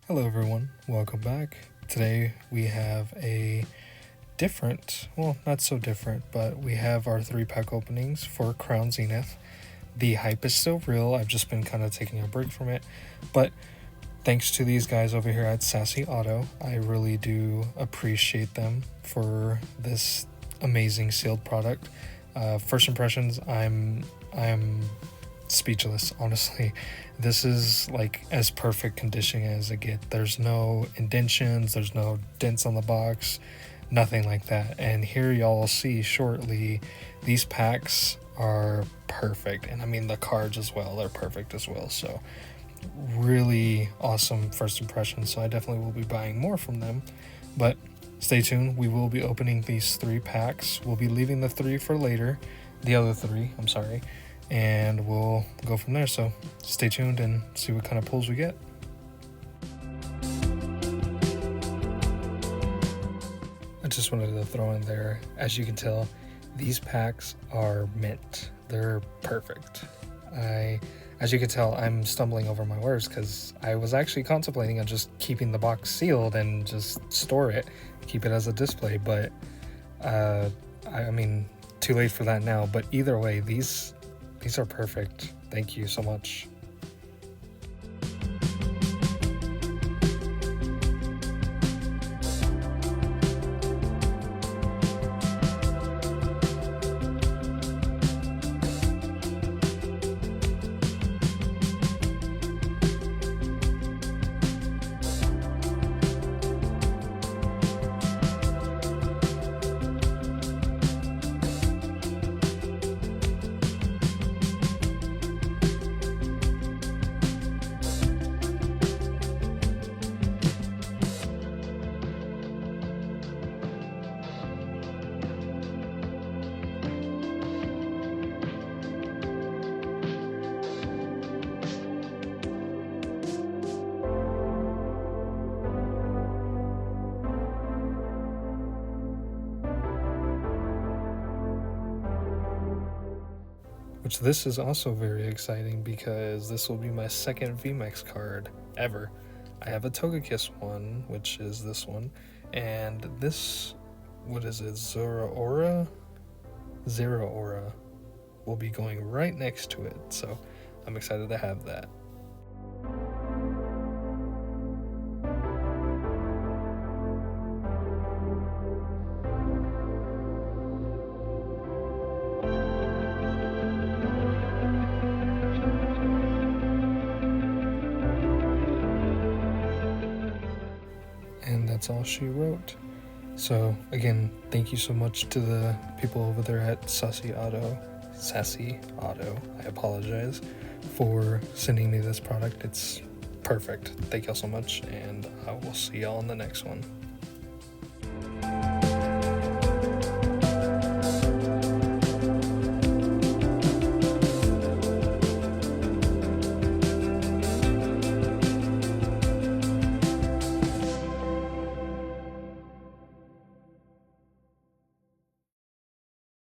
Hello everyone, welcome back. Today we have a different, well, not so different, but we have our 3-pack openings for Crown Zenith. The hype is still real, I've just been kind of taking a break from it, but thanks to these guys over here at Sassy Auto, I really do appreciate them for this amazing sealed product. First impressions, I'm speechless, honestly. This is like as perfect condition as it gets. There's no indentions, there's no dents on the box, nothing like that. And here y'all will see shortly, these packs are perfect. And I mean the cards as well, they're perfect as well. So really awesome first impression. So I definitely will be buying more from them. But stay tuned, we will be opening these 3 packs. We'll be leaving the 3 for later. The other 3, I'm sorry. And we'll go from there, so stay tuned and see what kind of pulls we get. I just wanted to throw in there, as you can tell, these packs are mint. They're perfect. As you can tell, I'm stumbling over my words because I was actually contemplating on just keeping the box sealed and just store it, keep it as a display, but I mean, too late for that now. But either way, these are perfect. Thank you so much. Which this is also very exciting because this will be my second VMAX card ever. I have a Togekiss one, which is this one, and this, what is it, Zero Aura will be going right next to it, so I'm excited to have that. And that's all she wrote. So again, thank you so much to the people over there at Sassy Auto, I apologize, for sending me this product. It's perfect. Thank y'all so much, and I will see y'all in the next one.